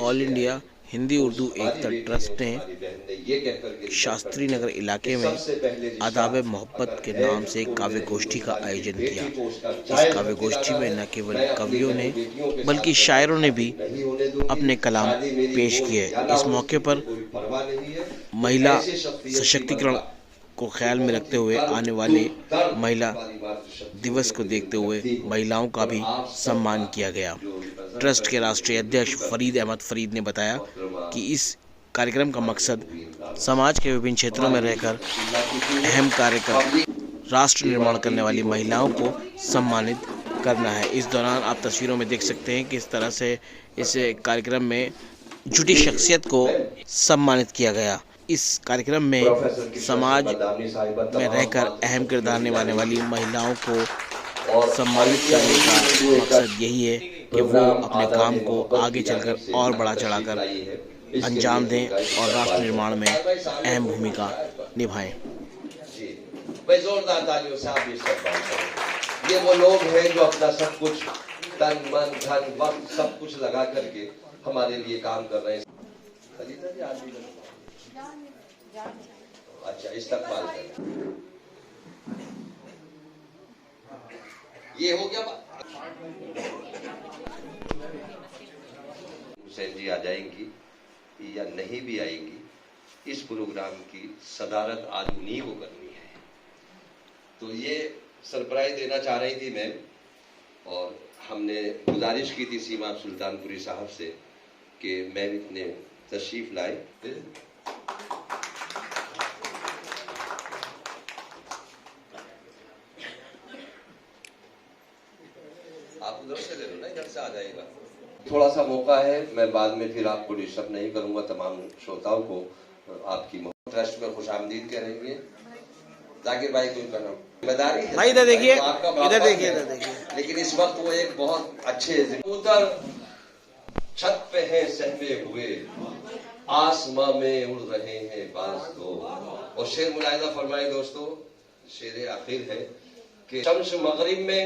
All India Hindi Urdu एकता trust ने शास्त्री नगर इलाके में आदाब मोहब्बत के नाम से एक काव्य गोष्ठी का आयोजन किया। इस काव्य गोष्ठी में न केवल कवियों ने बल्कि शायरों ने भी अपने कलाम पेश किए। इस मौके पर महिला सशक्तिकरण को ख्याल में रखते हुए आने वाले महिला दिवस को देखते हुए महिलाओं का भी सम्मान किया गया। ट्रस्ट के राष्ट्रीय अध्यक्ष फरीद अहमद फरीद ने बताया कि इस कार्यक्रम का मकसद समाज के विभिन्न क्षेत्रों में रहकर अहम कार्य कर राष्ट्र निर्माण करने वाली महिलाओं को सम्मानित करना है। इस दौरान आप तस्वीरों में देख सकते हैं कि इस तरह से इस कार्यक्रम में जुटी शख्सियत को सम्मानित किया गया। इस कार्यक्रम में समाज में रहकर अहम किरदार निभाने वाली महिलाओं को सम्मानित करने का मकसद यही है कि वो अपने काम को आगे चलकर और बढ़ा चढ़ाकर अंजाम दें और राष्ट्र निर्माण में अहम भूमिका निभाएं। जोरदार तालियों से आप इस्तेमाल करें। ये वो लोग हैं जो अपना सब कुछ तन मन धन वक्त सब कुछ लगा करके हमारे लिए काम कर रहे हैं। अच्छा इस्तेमाल करें। ये हो गया। हुसैन जी आ जाएंगी या नहीं भी आएंगी, इस प्रोग्राम की सदारत आज उन्हीं को करनी है। तो ये सरप्राइज देना चाह रही थी मैम, और हमने गुजारिश की थी सीमा सुल्तानपुरी साहब से कि मैम इतने तशरीफ लाए। आप उधर से ले लो ना, इधर से आ जाएगा। थोड़ा सा मौका है, मैं बाद में फिर आपको डिस्टर्ब नहीं करूंगा। तमाम श्रोताओं को आपकी ट्रस्ट में खुशामदीद करेंगे। जाकिर भाई कोई जिम्मेदारी भाई इधर देखिए, इधर देखिए, लेकिन इस वक्त वो एक बहुत अच्छे कबूतर छत पे हैं सहमे हुए, आसमां में उड़ रहे हैं बाज दो। और शेर मुलाहिजा फरमाए दोस्तों, शेर आखिर है कि शम्स मगरिब में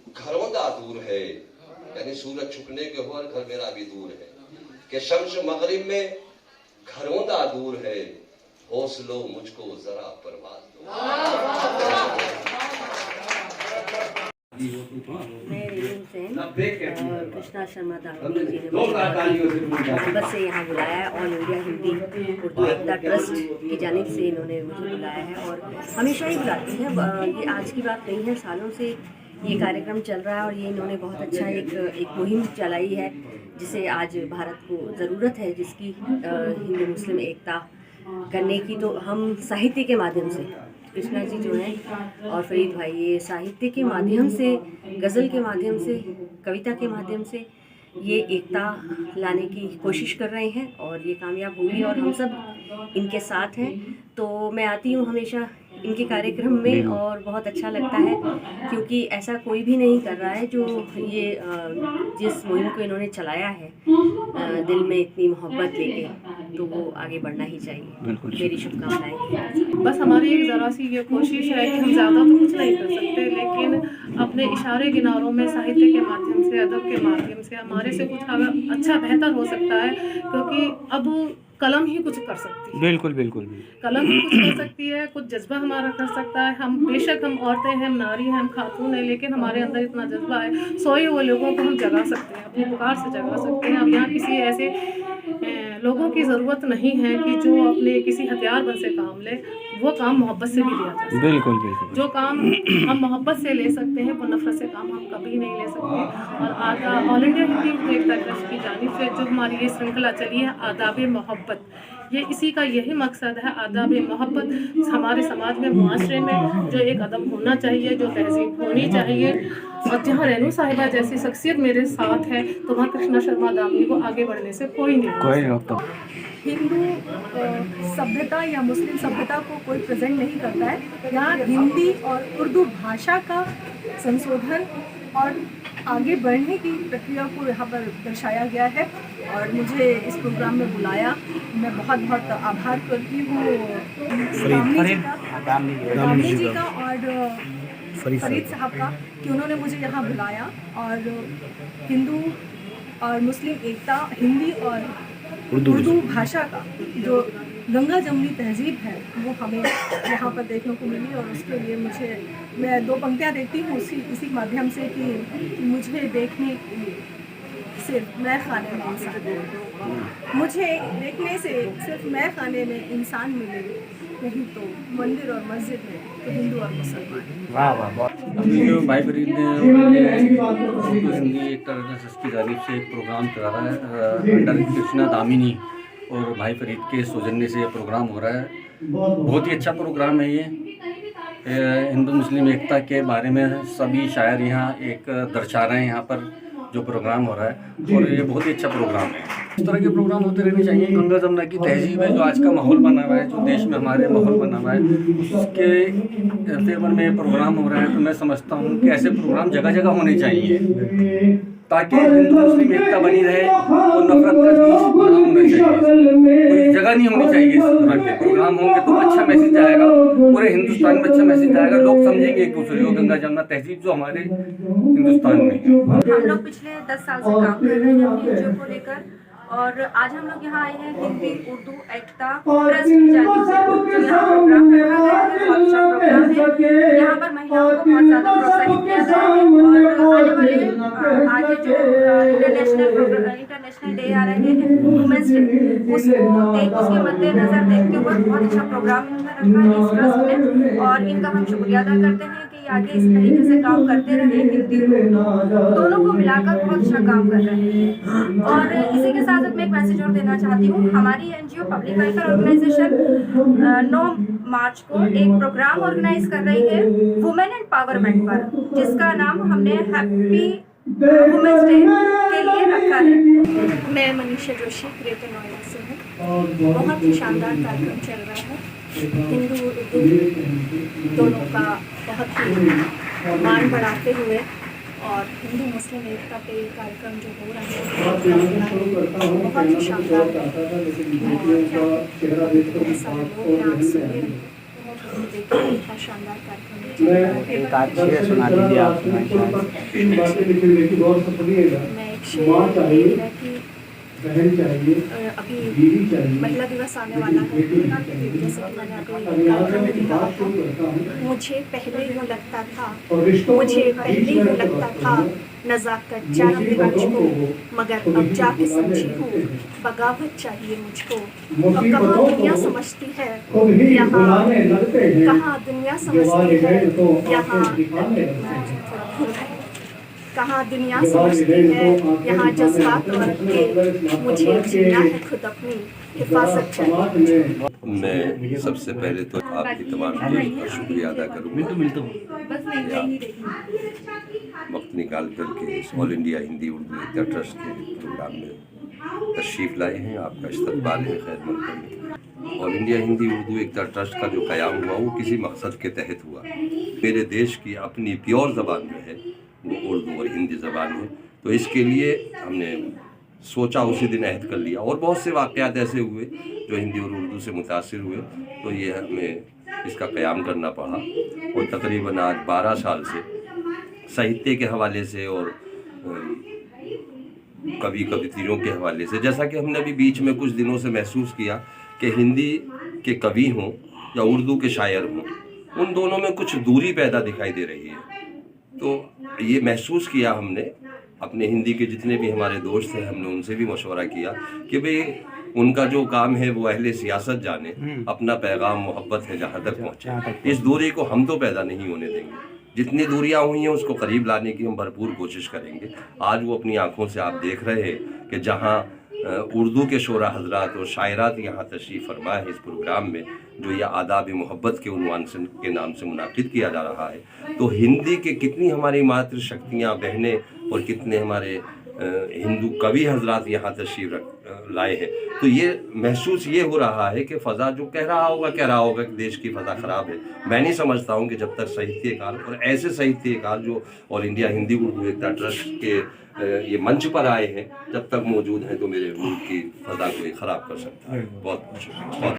घरौंदा दूर है, यानी सूरज छुपने के हो और घर मेरा भी दूर है, कि शम्स मगरिब में घरौंदा दूर है, हौसलो मुझको जरा परवाज दो। मैं हुसैन और कृष्णा शर्मा दावनी जी ने मोहब्बत से यहाँ बुलाया है। ऑल इंडिया हिंदी उर्दू एकता ट्रस्ट की जानिब से इन्होंने मुझे बुलाया है और हमेशा ही बुलाती हैं। ये आज की बात नहीं है, सालों से ये कार्यक्रम चल रहा है और ये इन्होंने बहुत अच्छा एक मुहिम चलाई है जिसे आज भारत को ज़रूरत है, जिसकी हिंदू मुस्लिम एकता करने की। तो हम साहित्य के माध्यम से, कृष्णा जी जो हैं और फरीद भाई, ये साहित्य के माध्यम से, गज़ल के माध्यम से, कविता के माध्यम से ये एकता लाने की कोशिश कर रहे हैं और ये कामयाब होगी और हम सब इनके साथ हैं। तो मैं आती हूँ हमेशा इनके कार्यक्रम में और बहुत अच्छा लगता है, क्योंकि ऐसा कोई भी नहीं कर रहा है जो ये जिस मुहिम को इन्होंने चलाया है दिल में इतनी मोहब्बत लेके, तो वो आगे बढ़ना ही चाहिए। मेरी शुभकामनाएं। बस हमारी एक ज़रा सी ये कोशिश है कि हम ज़्यादा तो कुछ नहीं कर सकते, लेकिन अपने इशारे किनारों में साहित्य के माध्यम से, अदब के माध्यम से हमारे से कुछ अगर अच्छा बेहतर हो सकता है, क्योंकि अब कलम ही कुछ कर सकती है। बिल्कुल। कलम ही कुछ कर सकती है, कुछ जज्बा हमारा कर सकता है। हम बेशक हम औरतें हैं, हम नारी हैं, हम खातून हैं, लेकिन हमारे अंदर इतना जज्बा है, सोए हुए लोगों को हम जगा सकते हैं, अपनी पुकार से जगा सकते हैं। हम यहाँ किसी ऐसे लोगों की ज़रूरत नहीं है कि जो अपने किसी हथियार बन से काम ले, वो काम मोहब्बत से भी लिया जा सकता है। बिल्कुल। जो काम हम मोहब्बत से ले सकते हैं, वो नफरत से काम हम कभी नहीं ले सकते। और ऑल इंडिया हिंदी उर्दू एकता ट्रस्ट की जानिब से जो हमारी ये श्रृंखला चली है आदाब मोहब्बत, ये इसी का यही मकसद है। आदाब मोहब्बत हमारे समाज में, मुआशरे में जो एक अदब होना चाहिए, जो तहजीब होनी चाहिए, और जहाँ रेनू साहिबा जैसी शख्सियत मेरे साथ है, तो वहाँ कृष्णा शर्मा दामनी को आगे बढ़ने से कोई नहीं रोकता। हिंदू सभ्यता या मुस्लिम सभ्यता को कोई प्रेजेंट नहीं करता है। यहाँ हिंदी और उर्दू भाषा का संशोधन और आगे बढ़ने की प्रक्रिया को यहाँ पर दर्शाया गया है और मुझे इस प्रोग्राम में बुलाया। मैं बहुत बहुत आभार करती हूँ दामनी जी का और फरीद साहब का कि उन्होंने मुझे यहाँ बुलाया और हिंदू और मुस्लिम एकता, हिंदी और उर्दू भाषा का जो गंगा जमुनी तहजीब है वो हमें यहाँ पर देखने को मिली। और उसके लिए मैं 2 पंक्तियाँ देखती हूँ इसी माध्यम से कि मुझे देखने सिर्फ मैं खाने में इंसान, मुझे देखने से सिर्फ मैं खाने में इंसान मिले, नहीं तो मंदिर और मस्जिद में तो हिंदू और मुसलमान। अभी जो भाई फरीद ने हिंदी एकता ट्रस्ट की जानिब से एक प्रोग्राम करा रहा है अंडर कृष्णा दामिनी और भाई फरीद के सौजन्य से ये प्रोग्राम हो रहा है। बहुत ही अच्छा प्रोग्राम है ये। हिंदू मुस्लिम एकता के बारे में सभी शायर यहाँ एक दर्शा रहे हैं यहाँ पर जो प्रोग्राम हो रहा है, और ये बहुत ही अच्छा प्रोग्राम है। इस तरह के प्रोग्राम होते रहने चाहिए। गंगा जमुना की तहजीब है जो आज का माहौल बना हुआ है, जो देश में हमारे माहौल बना हुआ है, उसके फेवर में प्रोग्राम हो रहा है। तो मैं समझता हूँ कि ऐसे प्रोग्राम जगह जगह होने चाहिए ताकि हिंदू मुस्लिम एकता बनी रहे और नफरत का बीज ना होना चाहिए। कोई जगह नहीं होनी चाहिए इस तरह के प्रोग्राम होंगे तो अच्छा मैसेज आएगा, पूरे हिंदुस्तान में अच्छा मैसेज आएगा। लोग समझेंगे एक दूसरे को, गंगा जमुना तहजीब जो हमारे हिंदुस्तान में है। हम लोग पिछले 10 साल से काम कर रहे हैं अपनी एनजीओ को लेकर, और आज हम लोग यहाँ आए हैं हिंदी उर्दू एकता ट्रस्ट की जानिब से जो यहाँ प्रोग्राम रखा गया है। बहुत अच्छा प्रोग्राम है। यहाँ पर महिलाओं को बहुत ज़्यादा प्रोत्साहित किया गया है, और आने वाले आगे जो इंटरनेशनल डे आ रहे हैं वुमेंस डे, उसके मद्देनजर देखते हुए बहुत अच्छा प्रोग्राम इन्होंने रखा है इस ट्रस्ट में, और इनका हम शुक्रिया अदा करते हैं कि आगे इस तरीके से काम करते रहे। हिंदी उर्दू दोनों को मिलाकर बहुत अच्छा काम कर रहे हैं। और इसी के साथ मैं एक मैसेज और देना चाहती हूँ। हमारी एनजीओ पब्लिक वेलफेयर ऑर्गेनाइजेशन 9 मार्च को एक प्रोग्राम ऑर्गेनाइज कर रही है वुमेन एम्पावरमेंट पर, जिसका नाम हमने हैप्पी वुमेन्स डे के लिए रखा है। मैं मनीषा जोशी ग्रेटर नोएडा से हूँ। बहुत ही शानदार कार्यक्रम चल रहा है। हिंदू उर्दू दोनों का बहुत ही मान बढ़ाते हुए और हिंदू मुस्लिम एकता पे कार्यक्रम जो हो रहा है बहुत ही शानदार है। शानदार कार्यक्रम मैं एक शेर बहन चाहिए, अभी महिला दिवस आने वाला है, जैसे कि मैंने अभी कार्यक्रम में कहा था, मुझे पहले यूँ लगता था नज़ाकत चाहिए मुझको, मगर अब जाके समझी हूँ बगावत चाहिए मुझको। अब कहाँ दुनिया समझती है यहाँ, कहाँ दुनिया समझती है यहाँ, कहाँ दुनिया समझती है यहाँ जज्बात के, मुझे जीना है खुद अपनी हिफाजत चाहिए। मैं सबसे पहले तो आपकी तमाम टीम का शुक्रिया अदा करूँगा। वक्त निकाल करके इस ऑल इंडिया हिंदी उर्दू एकता ट्रस्ट के प्रोग्राम में तशरीफ़ लाए हैं। आपका इस्तकबाल है खैर मकदम। ऑल इंडिया हिंदी उर्दू एकता ट्रस्ट का जो क़याम हुआ वो किसी मकसद के तहत हुआ। मेरे देश की अपनी प्योर ज़बान में है, वो उर्दू और हिंदी ज़बान है, तो इसके लिए हमने सोचा, उसी दिन अहद कर लिया। और बहुत से वाक़यात ऐसे हुए जो हिंदी और उर्दू से मुतासिर हुए, तो ये हमें इसका क़याम करना पड़ा। और तकरीबन आज 12 साल से साहित्य के हवाले से और कवि कवित्रियों के हवाले से, जैसा कि हमने अभी बीच में कुछ दिनों से महसूस किया कि हिंदी के कवि हों या उर्दू के शायर हों, उन दोनों में कुछ दूरी पैदा दिखाई दे रही है। तो ये महसूस किया हमने, अपने हिंदी के जितने भी हमारे दोस्त हैं हमने उनसे भी मशवरा किया कि भाई उनका जो काम है वो अहले सियासत जाने, अपना पैगाम मोहब्बत है जहाँ तक पहुँचे। इस दूरी को हम तो पैदा नहीं होने देंगे। जितनी दूरियां हुई हैं उसको करीब लाने की हम भरपूर कोशिश करेंगे। आज वो अपनी आंखों से आप देख रहे हैं कि जहाँ उर्दू के शोरा हजरात और शायरात यहाँ तशरीफ़ फरमा है इस प्रोग्राम में, जो ये आदाब मोहब्बत के उन्वान से के नाम से मुनाकिद किया जा रहा है, तो हिंदी के कितनी हमारी मातृ शक्तियाँ बहनें और कितने हमारे हिंदू कवि हजरात यहाँ तशरीफ़ लाए हैं। तो ये महसूस ये हो रहा है कि फ़ज़ा जो कह रहा होगा कि देश की फ़ज़ा ख़राब है। मैं नहीं समझता हूँ कि जब तक साहित्यकार और ऐसे साहित्यकार जो ऑल इंडिया हिंदी उर्दू एकता ट्रस्ट के ये मंच पर आए हैं, जब तक मौजूद हैं, तो मेरे मुल्क की फ़ज़ा को ख़राब कर सकता है। बहुत